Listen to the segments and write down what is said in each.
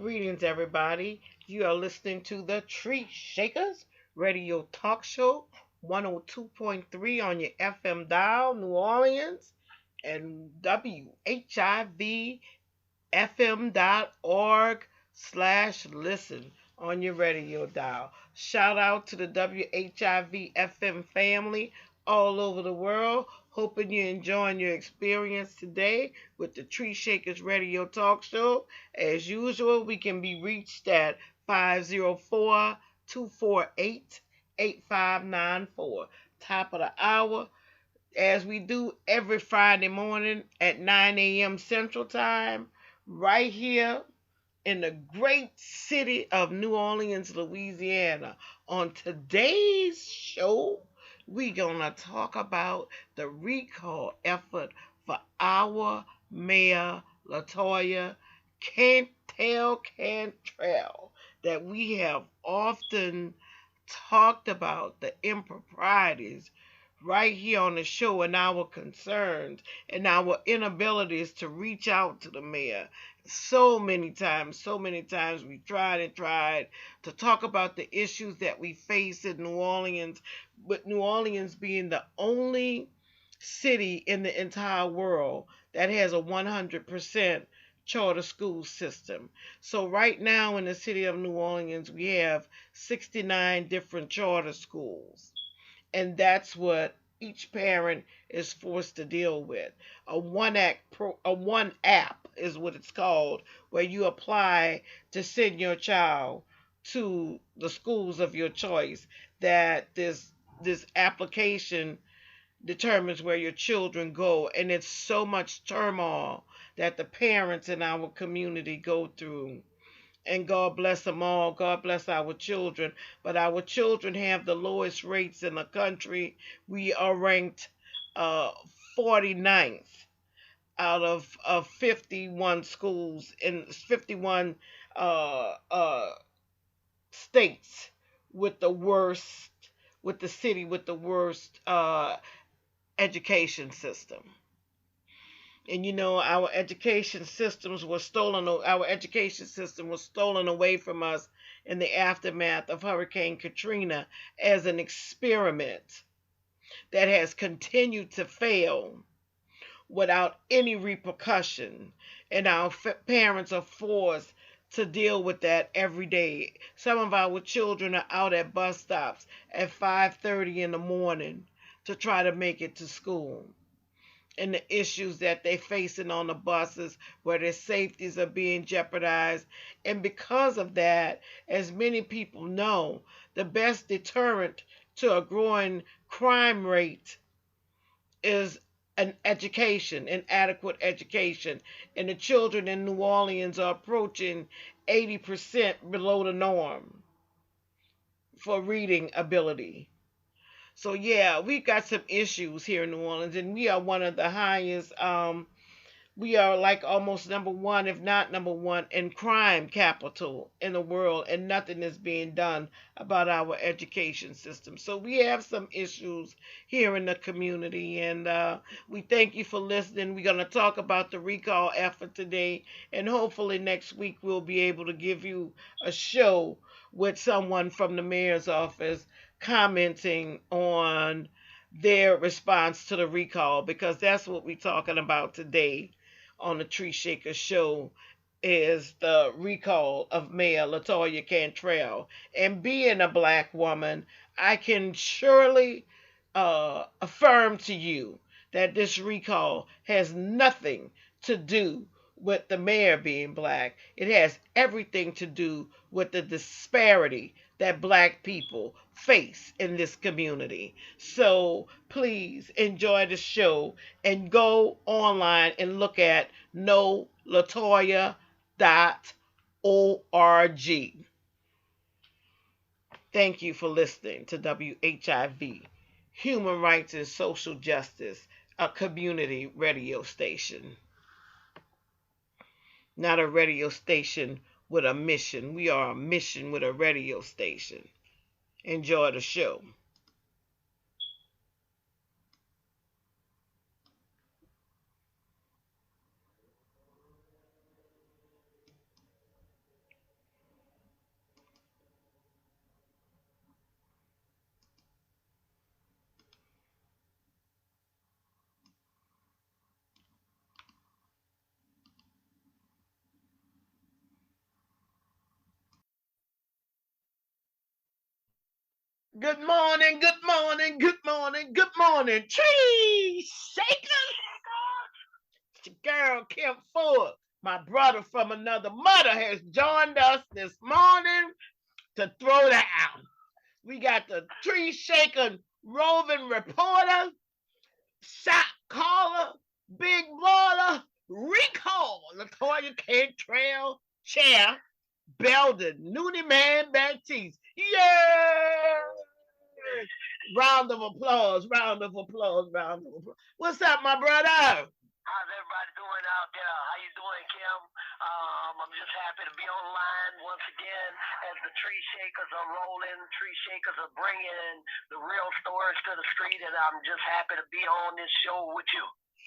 Greetings, everybody. You are listening to the TreeShakers Radio Talk Show 102.3 on your FM dial, New Orleans, and WHIVFM.org/listen on your radio dial. Shout out to the WHIV FM family all over the world. Hoping you're enjoying your experience today with the TreeShakers Radio Talk Show. As usual, we can be reached at 504-248-8594. Top of the hour, as we do every Friday morning at 9 a.m. Central Time, right here in the great city of New Orleans, Louisiana. On today's show, we're going to talk about the recall effort for our Mayor Latoya Cantrell that we have often talked about the improprieties right here on the show and our concerns and our inabilities to reach out to the mayor. So many times we tried to talk about the issues that we face in New Orleans, with New Orleans being the only city in the entire world that has a 100% charter school system. So right now in the city of New Orleans, we have 69 different charter schools, and that's what each parent is forced to deal with. A one app is what it's called, where you apply to send your child to the schools of your choice. That this application determines where your children go, and it's so much turmoil that the parents in our community go through. And God bless them all. God bless our children. But our children have the lowest rates in the country. We are ranked uh, 49th out of 51 schools in 51 uh, uh, states with the worst, with the city with the worst education system. And our education systems were stolen. Our education system was stolen away from us in the aftermath of Hurricane Katrina as an experiment that has continued to fail without any repercussion. And our parents are forced to deal with that every day. Some of our children are out at bus stops at 5:30 in the morning to try to make it to school, and the issues that they're facing on the buses where their safeties are being jeopardized. And because of that, as many people know, the best deterrent to a growing crime rate is an adequate education. And the children in New Orleans are approaching 80% below the norm for reading ability. So yeah, we've got some issues here in New Orleans, and we are one of the highest. We are like almost number one, if not number one, in crime capital in the world, and nothing is being done about our education system. So we have some issues here in the community, and we thank you for listening. We're going to talk about the recall effort today, and hopefully next week we'll be able to give you a show with someone from the mayor's office commenting on their response to the recall, because that's what we're talking about today on the Tree Shaker show, is the recall of Mayor Latoya Cantrell. And being a black woman, I can surely affirm to you that this recall has nothing to do with the mayor being black. It has everything to do with the disparity that black people face in this community. So please enjoy the show and go online and look at knowlatoya.org. Thank you for listening to WHIV, Human Rights and Social Justice, a community radio station. Not a radio station with a mission. We are a mission with a radio station. Enjoy the show. Good morning, good morning, good morning, good morning. Tree Shakers. It's your girl Kim Ford. My brother from another mother has joined us this morning to throw that out. We got the Tree Shaker roving reporter, shot caller, big baller, recall, Latoya Cantrell, chair, Belden, Noonie Man, Batiste. Yeah! Round of applause, round of applause, round of applause. What's up, my brother? How's everybody doing out there? How you doing, Kim? I'm just happy to be online once again as the tree shakers are rolling. Tree shakers are bringing the real stories to the street, and I'm just happy to be on this show with you.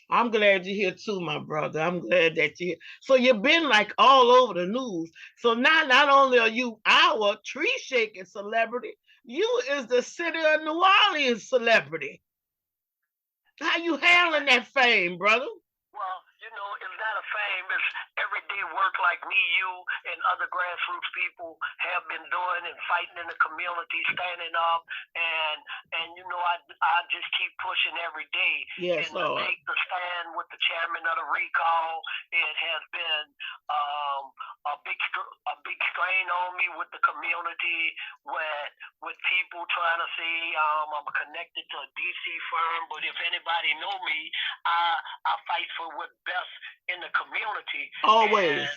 I'm glad you're here too, my brother. I'm glad that you're here. So you've been like all over the news. So now not only are you our tree shaking celebrity, you is the city of New Orleans celebrity. How you handling that fame, brother? Well, it's not a fame. It's everyday work like me, you, and other grassroots people have been doing and fighting in the community, standing up, and I just keep pushing every day. Yes, And to Lord. take the stand with the chairman of the recall, it has been um, a big strain on me with the community, with people trying to say I'm connected to a DC firm, but if anybody know me, I I fight for what's best in the community. Always.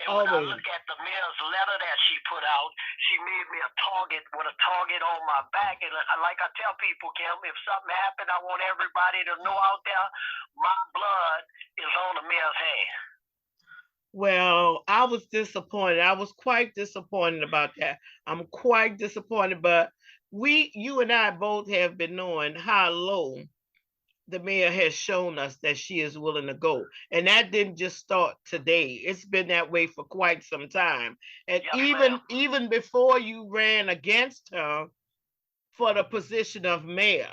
And when I Always. look at the mayor's letter that she put out, she made me a target with a target on my back. And like I tell people, Kim, if something happened, I want everybody to know out there, my blood is on the mayor's hand. Well, I was disappointed. I was quite disappointed about that. I'm quite disappointed, but you and I both have been knowing how low the mayor has shown us that she is willing to go. And that didn't just start today. It's been that way for quite some time. And Yes, even before you ran against her for the position of mayor,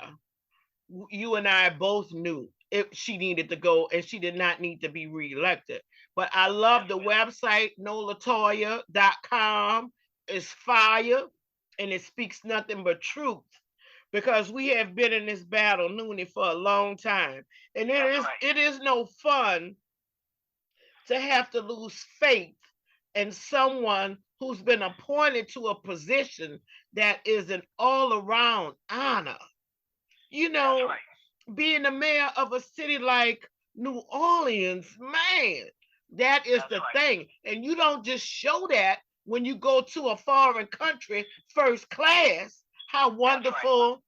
you and I both knew she needed to go and she did not need to be reelected. But I love the website, nolatoya.com. It's fire and it speaks nothing but truth because we have been in this battle, Noonie, for a long time. And it is no fun to have to lose faith in someone who's been appointed to a position that is an all around honor. You know, being the mayor of a city like New Orleans, man, that is the thing. And you don't just show that when you go to a foreign country first class, how wonderful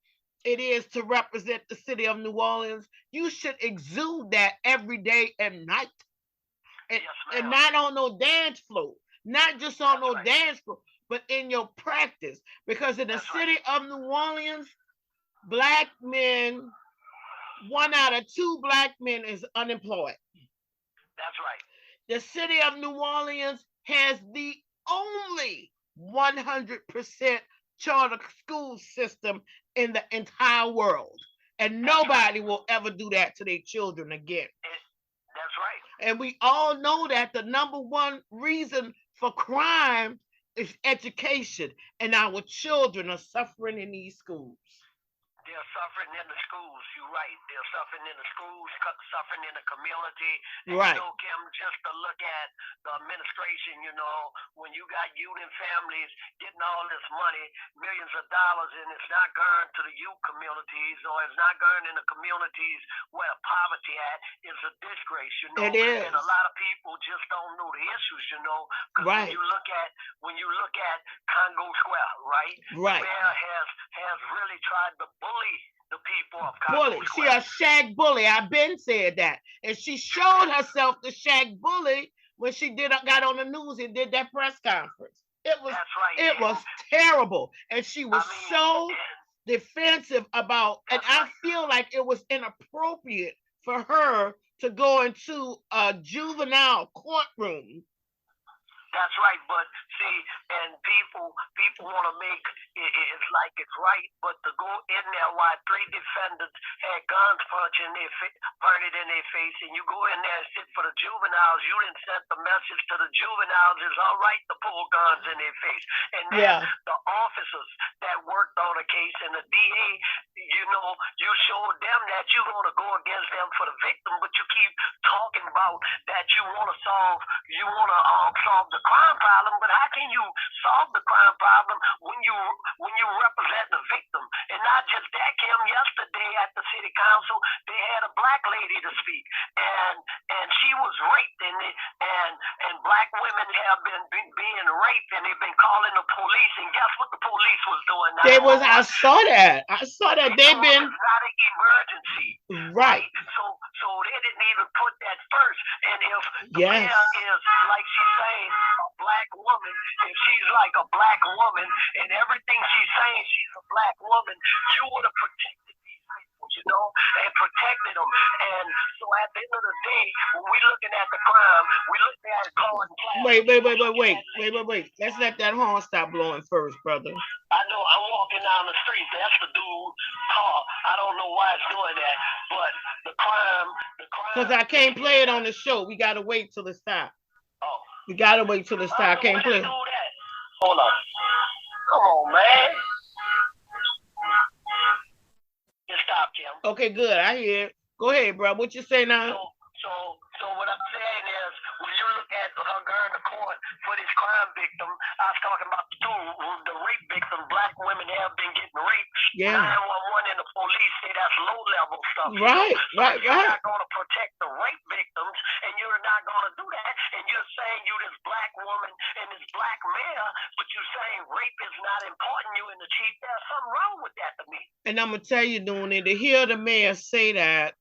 it is to represent the city of New Orleans. You should exude that every day and night. And, and not on no dance floor, not just on no dance floor, but in your practice. Because in the city of New Orleans, black men, 1 out of 2 black men is unemployed. That's right. The city of New Orleans has the only 100% charter school system in the entire world. And nobody will ever do that to their children again. That's right. And we all know that the number one reason for crime is education, and our children are suffering in these schools. They're suffering in the schools. You're right. They're suffering in the schools, suffering in the community. And right. Kim, just to look at the administration, when you got youth and families getting all this money, millions of dollars, and it's not going to the youth communities or it's not going in the communities where poverty at, is a disgrace, It is. And a lot of people just don't know the issues, because right. when you look at Congo Square, right? Right. The mayor has really tried to bully the people of Congo Square. She a shag bully. I've been said that, and she showed herself the shag bully when she got on the news and did that press conference. It was terrible, and she was so defensive about. And I feel like it was inappropriate for her to go into a juvenile courtroom That's right, but see, and people want to make it's like it's right, but to go in there while three defendants had guns pointed in their face, and you go in there and sit for the juveniles, you didn't send the message to the juveniles it's all right to pull guns in their face, and then the officers that worked on the case and the DA, you showed them that you're going to go against them for the victim, but you keep talking about that you want to solve the crime problem, but how can you solve the crime problem when you represent the victim? And not just that, Kim, yesterday at the city council, they had a black lady to speak, and she was raped, and black women have been being raped, and they've been calling the police, and guess what the police was doing? I saw that. They've been. It's not an emergency. Right. So they didn't even put that first. And if the mayor is, like she's saying, a black woman, if she's like a black woman, and everything she's saying, she's a black woman, you would have protected these people, and protected them. And so at the end of the day, when we're looking at the crime, we're looking at it going Wait. Let's let that horn stop blowing first, brother. I know, I'm walking down the street. That's the dude's car. I don't know why it's doing that, but the crime. Because I can't play it on the show. We got to wait till it stops. Oh. We got to wait till it stops. I can't play it. Hold on. Come on, man. You stop, Kim. Okay, good. I hear it. Go ahead, bro. What you say now? So what I'm saying is, when you look at her going to court for this crime victim, I was talking about the rape victim. Black women have been getting raped. Yeah. 911 and the police say that's low level stuff. Right. You're not going to protect the rape victims, and you're not going to do that. And you're saying you this black woman and this black mayor, but you're saying rape is not important. You in the chief. There's something wrong with that to me. And I'm gonna tell you, Noonie, to hear the mayor say that,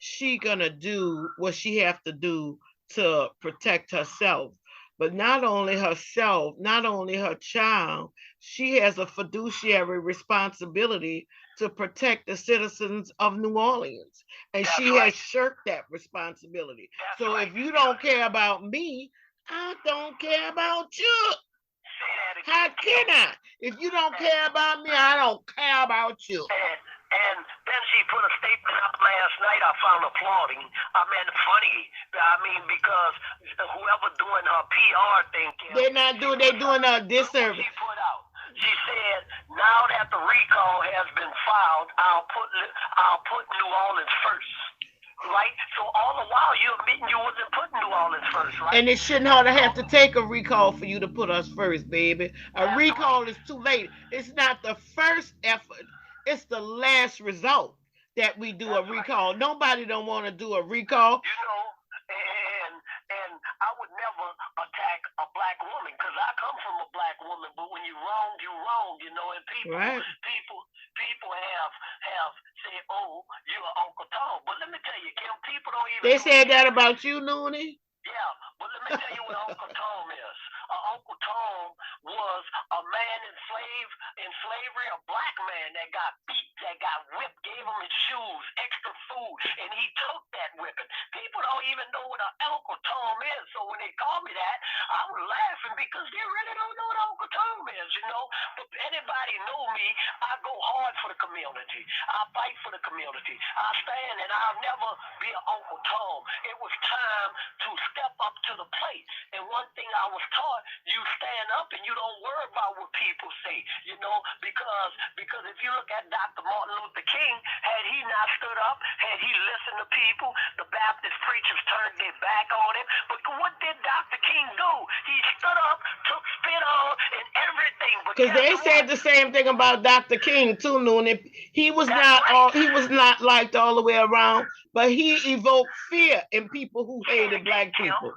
she gonna do what she have to do to protect herself. But not only herself, not only her child, she has a fiduciary responsibility to protect the citizens of New Orleans. And she has shirked that responsibility. So if you don't care about me, I don't care about you. How can I? If you don't care about me, I don't care about you. And then she put a statement up last night I found applauding. I mean, funny. I mean, because whoever doing her PR thing, they're doing a disservice. She put out. She said, now that the recall has been filed, I'll put New Orleans first. Right? So all the while you admitting you wasn't putting New Orleans first, right? And it shouldn't have to take a recall for you to put us first, baby. A recall is too late. It's not the first effort. It's the last result that we do a recall. Nobody don't want to do a recall. And I would never attack a black woman because I come from a black woman. But when you wrong, you wrong, And people have said, "Oh, you're Uncle Tom." But let me tell you, Kim, people don't even. They said that about you, Noonie. Yeah, but let me tell you what Uncle Tom is. Uncle Tom was a man in slavery, a black man that got beat, that got whipped, gave him his shoes, extra food, and he took that whipping. People don't even know what an Uncle Tom is. So when they call me that, I was laughing because they really don't know what Uncle Tom is, But anybody know me, I go hard for the community. I fight for the community. I stand and I'll never be an Uncle Tom. It was time to step up to the plate. And one thing I was taught, you stand up and you don't worry about what people say, because if you look at Dr. Martin Luther King, had he not stood up, had he listened to people, the Baptist preachers turned their back on him. But what did Dr. King do? He stood up, took spit on and everything. Because they said the same thing about Dr. King too, Noonie. He was not liked all the way around, but he evoked fear in people who hated black people.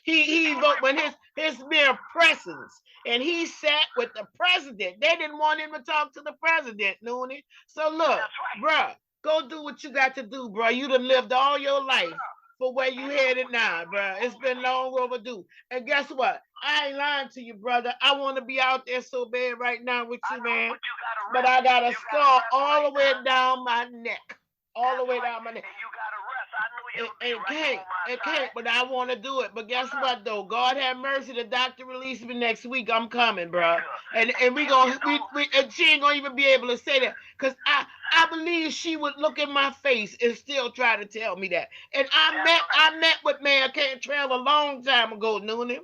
He evoked when his mere presence, and he sat with the president. They didn't want him to talk to the president, Noonie. So look, bruh, go do what you got to do, bruh. You done lived all your life for where you headed now, bruh. It's been long overdue. And guess what? I ain't lying to you, brother. I want to be out there so bad right now with you, man. But I got a scar all the way down my neck. All the way down my neck. And you got to rest. I know It can't, but I want to do it. But guess what though? God have mercy. The doctor released me next week. I'm coming, bro. And and she ain't gonna even be able to say that because I believe she would look in my face and still try to tell me that. And I met with Mayor Cantrell a long time ago, Noonie.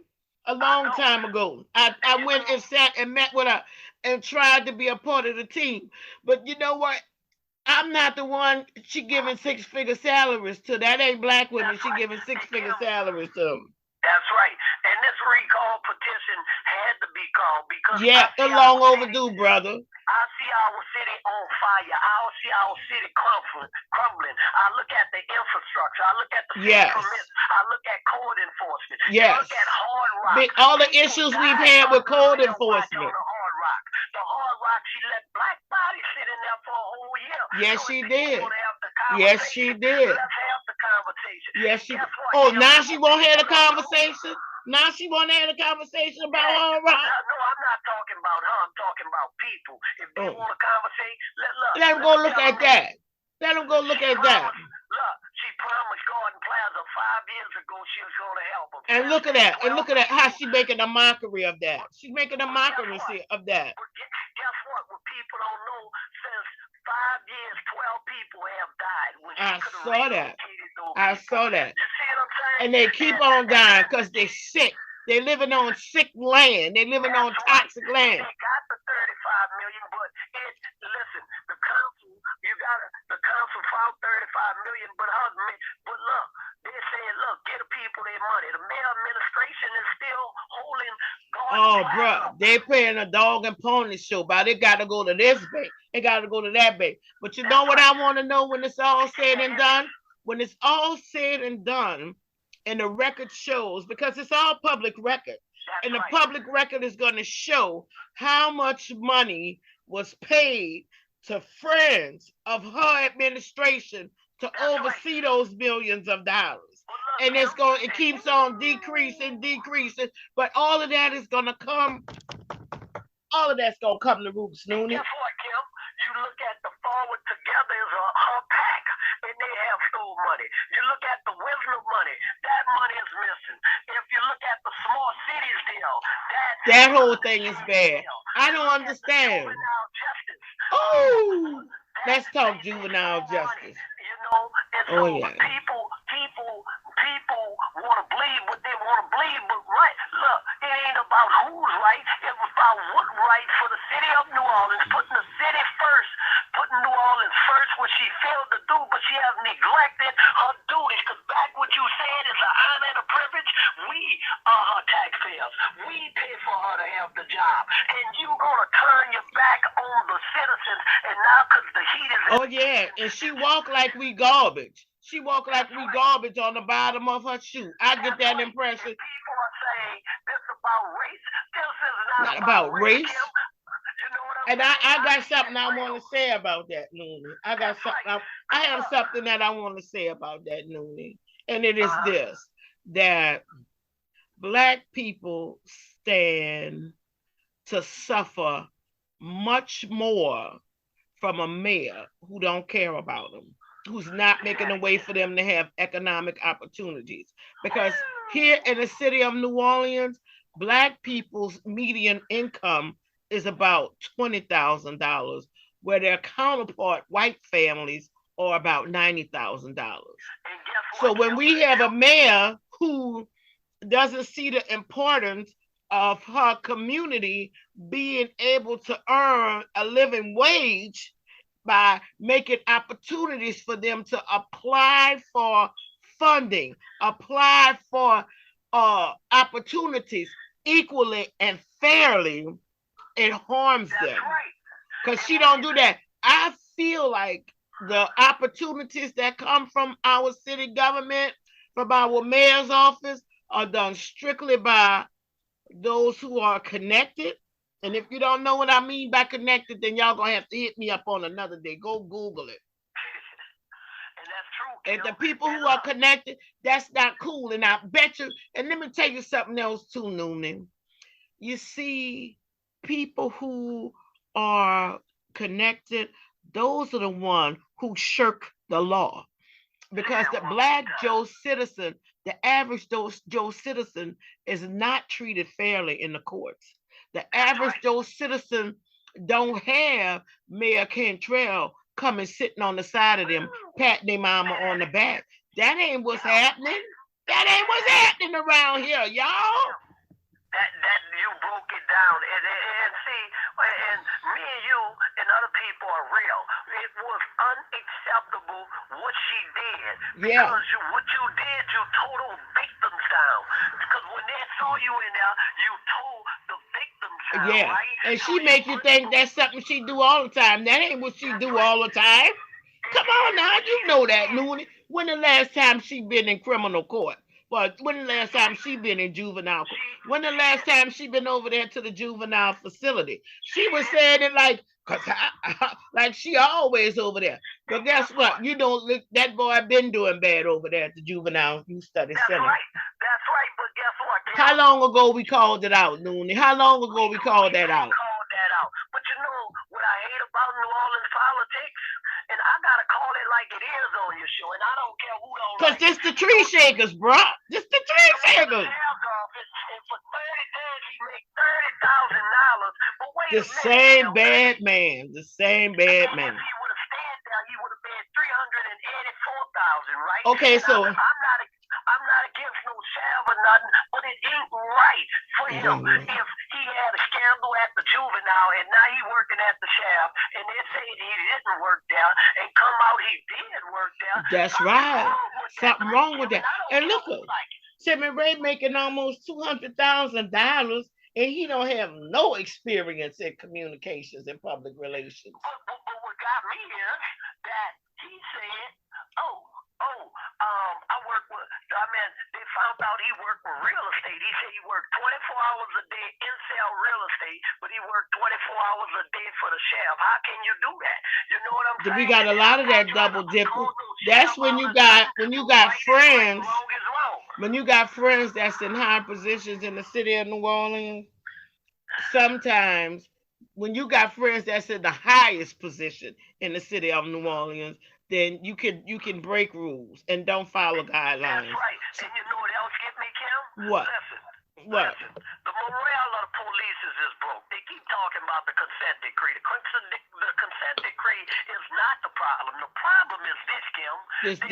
A long time ago. I went and sat and met with her and tried to be a part of the team. But you know what? I'm not the one she giving 6-figure salaries to. That ain't black women. She giving 6-figure salaries to them. That's right. And this recall petition had to be called because it's long overdue, brother. I see our city on fire. I see our city crumbling. I look at the infrastructure. I look at the permits. I look at code enforcement. Yes. Look at Hard Rock. All the issues we've had with code enforcement. The Hard Rock, she let black bodies sit in there for a whole year. Yes, she did. Yes, she did. Let's have the conversation. Yes, she did. Oh, now she won't have the conversation? Now she want to have a conversation about Hard Rock? No, I'm not talking about her. I'm talking about people. If they want to conversate, let them go look at that. Let them go look at that. Look, she promised Garden Plaza 5 years ago she was going to help them. And look at that. And look at that. How she making a mockery of that. She's making a mockery of that. But guess what? What people don't know, since 5 years, 12 people have died. I saw that. I saw that. You see what I'm saying? And they keep on dying because they're sick. They're living on sick land. They're living on toxic land. They got the 35 million, but listen, the council found 35 million, but look, they're saying, look, get the people their money. The mayor administration is still holding. Bro, they playing a dog and pony show, but they got to go to this bank. They got to go to that bank. But you know what I want to know when it's all said and done? When it's all said and done, and the record shows, because it's all public record, and the public record is going to show how much money was paid to friends of her administration to oversee those millions of dollars. And it keeps on decreasing, but all of that is going to come. All of that's going to come to roots, Noonie. Guess what, Kim? You look at the Forward Together is her pack, and they have stole money. You look at the Wisdom money, that money is missing. If you look at the small cities deal, that whole thing is bad. I don't understand. Oh, let's talk juvenile justice. You know, and so people want to believe what they want to believe, but look, it ain't about who's right. It was about what right for the city of New Orleans, putting the city first, putting New Orleans first, which she failed to do, but she has neglected her duties. Because back what you said is an honor and a privilege. We are her taxpayers. We pay for her to have the job, and you gonna turn your back on the citizens, and now because the heat is. Oh yeah, and she walk like we garbage. She walk like we garbage on the bottom of her shoe. I get that impression. People are saying this about race. This is not about race. You know what and I got something I want to say about that, Noonie. I got something. I have something that I want to say about that, Noonie, and it is this: that black people stand to suffer much more from a mayor who don't care about them, who's not making a way for them to have economic opportunities. Because here in the city of New Orleans, black people's median income is about $20,000, where their counterpart white families are about $90,000. So when we have a mayor who doesn't see the importance of her community being able to earn a living wage by making opportunities for them to apply for funding, apply for opportunities equally and fairly, it harms them. Because she don't do that. I feel like the opportunities that come from our city government, from our mayor's office, are done strictly by those who are connected. And if you don't know what I mean by connected, then y'all gonna have to hit me up on another day. Go Google it. And that's true. And the people who are connected, that's not cool. And I bet you, and let me tell you something else too, Noonan. You see, people who are connected, those are the ones who shirk the law. because the black Joe citizen, the average Joe citizen, is not treated fairly in the courts. The average Joe citizen don't have Mayor Cantrell coming sitting on the side of them, patting their mama on the back. That ain't what's happening. That ain't what's happening around here, y'all. That you broke it down, and see, and me and you and other people are real. It was unacceptable what she did because what you did, you total victims down. Because when they saw you in there, you told the victims down, right? And she make you think that's something she do all the time. That ain't what she do all the time. Come on now, you know that, Noonie. When the last time she been in criminal court? But when the last time she been in juvenile? When the last time she been over there to the juvenile facility? She was saying it like she always over there. But guess what? You know that boy been doing bad over there at the juvenile youth study center. That's right. But guess what? How long ago we called it out, Noonie? How long ago we called that out? But you know what I hate about New Orleans politics? And I gotta call it like it is on your show, and I don't care who don't. Cause this the TreeShakers, bro. This the TreeShakers. And for 30 days he made $30,000. But wait the same bad man. The same bad man. If he would have stayed there, he would have made 384,000, right? Okay, so I'm not against no sheriff or nothing, but it ain't right for him if he had a scandal at the juvenile and now he working at the sheriff and they say he didn't work there and come out he did work there. That's right. Something wrong with that. And look at Timmy Ray making almost $200,000 and he don't have no experience in communications and public relations. But what got me is that he said, I work with, they found out he worked with real estate. He said he worked 24 hours a day in sell real estate, but he worked 24 hours a day for the sheriff. How can you do that? You know what I'm saying? We got a lot of that double dipping. That's when you got friends. When you got friends that's in high positions in the city of New Orleans, sometimes when you got friends that's in the highest position in the city of New Orleans, then you can break rules and don't follow guidelines. That's right. And you know what else get me, Kim? What? Listen. The morale of the police is broke. They keep talking about the consent decree. The consent decree is not the problem. The problem is this, Kim.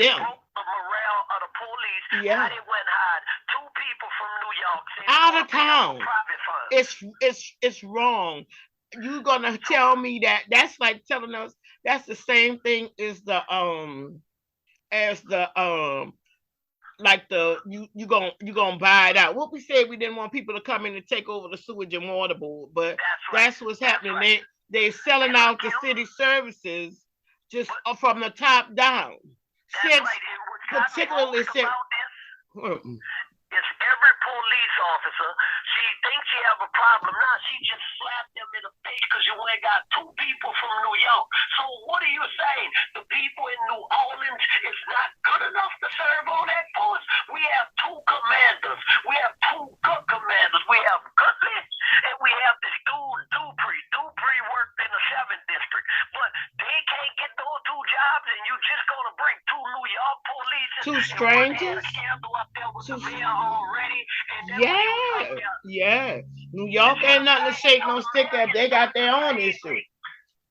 They broke the morale of the police. Yeah. Now they went and hired 2 people from New York. Out of town. It's wrong. You gonna tell me that's like telling us that's the same thing as you gonna buy it out. What we said, we didn't want people to come in and take over the sewage and water board, but that's what's happening. Right. They're selling out the city services just from the top down. Particularly since it's every police officer. She thinks she have a problem now. She just slapped them in the face because you only got 2 people from New York. So what are you saying? The people in New Orleans is not good enough to serve on that force? We have 2 commanders. We have 2 good commanders. We have Goodless and we have this dude Dupree. Dupree worked in the 7th district, but they can't get those 2 jobs, and you just gonna bring 2 New York police, 2 strangers. Already, yeah. New York ain't nothing to shake no stick at. They got their own issue.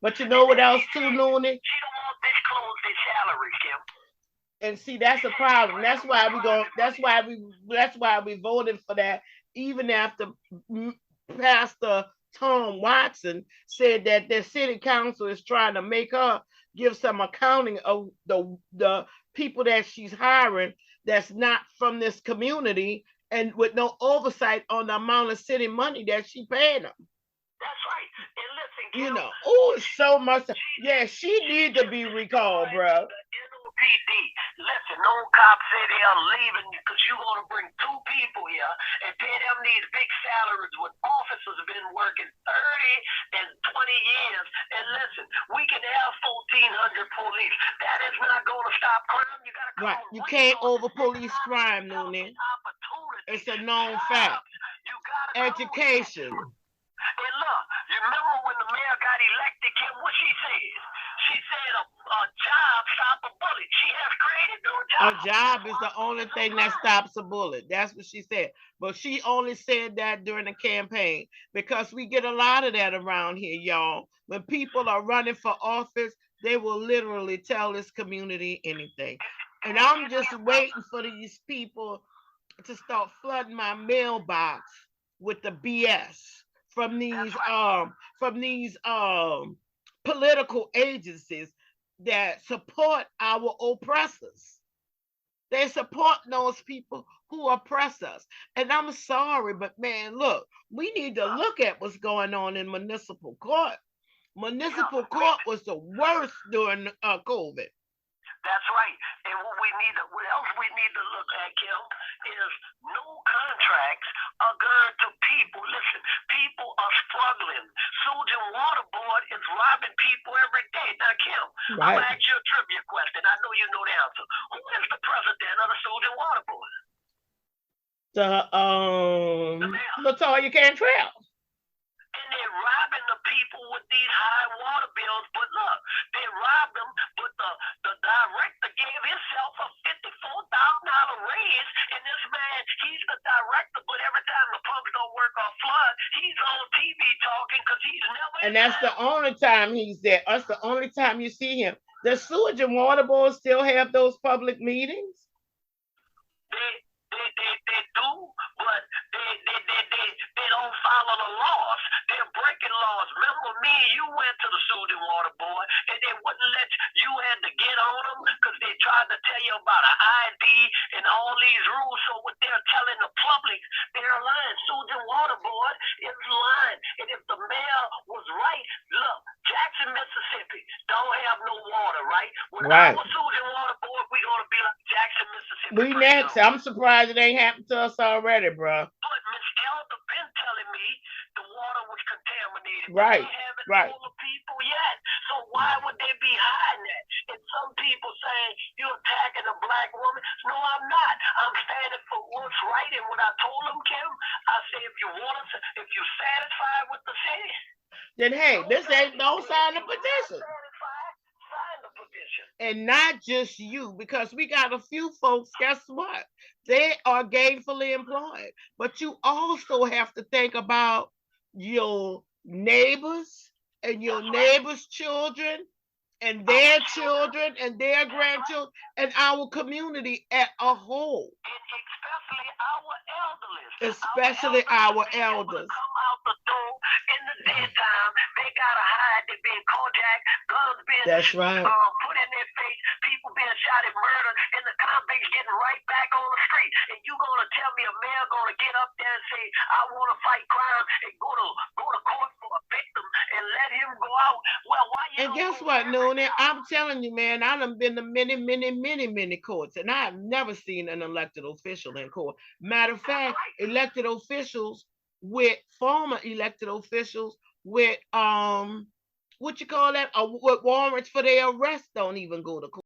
But you know what else too, Noonie? She don't want disclose their salaries, Kim. And see, that's a problem. That's why we voted for that. Even after Pastor Tom Watson said that the city council is trying to make her give some accounting of the people that she's hiring that's not from this community and with no oversight on the amount of city money that she paying them. That's right. And listen, Kim, it's so much. Yeah, she need to be recalled, bro. PD. Listen, no cops say they are leaving because you're going to bring 2 people here and pay them these big salaries when officers have been working 30 and 20 years. And listen, we can have 1,400 police. That is not going to stop crime. You got to You can't over police crime, Noonie. It's a known fact. Education. And look, you remember when the mayor got elected, Kim, what she said? She said a job stop a bullet. She has created no A job is the only thing that stops a bullet. That's what she said. But she only said that during the campaign because we get a lot of that around here, y'all. When people are running for office, they will literally tell this community anything. And I'm just waiting for these people to start flooding my mailbox with the BS from these political agencies that support our oppressors. They support those people who oppress us. And I'm sorry, but man, look, we need to look at what's going on in municipal court. Municipal court was the worst during COVID. That's right. And what else we need to look at, Kim, is no contracts are going to people. Listen, people are struggling. Susan Water Board is robbing people every day. Now, Kim, right. I'm going to ask you a trivia question. I know you know the answer. Who is the president of the Susan Water Board? The Latoya Cantrell. And they're robbing the people with these high water bills. But look, they robbed them, but the director gave himself a $54,000 raise. And this man, he's the director, but every time the pumps don't work or flood, he's on TV talking because he's never. And that's the only time he's there. That's the only time you see him. Does Sewage and Water Board still have those public meetings? They do, but they don't follow the laws. They're breaking laws. Remember me and you went to the Susan Water Board and they wouldn't let you had to get on them because they tried to tell you about an ID and all these rules. So what they're telling the public, they're lying. Susan Water Board is lying. And if the mayor was right, look, Jackson, Mississippi don't have no water, right? With our Susan Water Board, we're going to be like Jackson, Mississippi. We next. I'm surprised it ain't happened to us already, bro. But Miss Elder been telling me the water was contaminated. Right. They haven't told the people yet. So why would they be hiding that? And some people saying you're attacking a black woman. No, I'm not. I'm standing for what's right. And when I told them, Kim, I said if you're satisfied with the city, then hey, this ain't no sign of petition. And not just you, because we got a few folks, guess what? They are gainfully employed. But you also have to think about your neighbors and your neighbors' children and their children and their grandchildren and our community as a whole. Especially our elders. Come out the door in the daytime, they gotta hide. They're being carjacked, guns being put in their face, people being shot and murdered, and the convicts getting right back on the street. And you gonna tell me a mayor gonna get up there and say, I want to fight crime and go to court for a victim and let him go out? Well, why you? And guess what, Noonie? I'm telling you, man, I done been to many courts, and I have never seen an elected official in court. Matter of fact, elected officials with former elected officials with what you call that? With warrants for their arrest don't even go to court.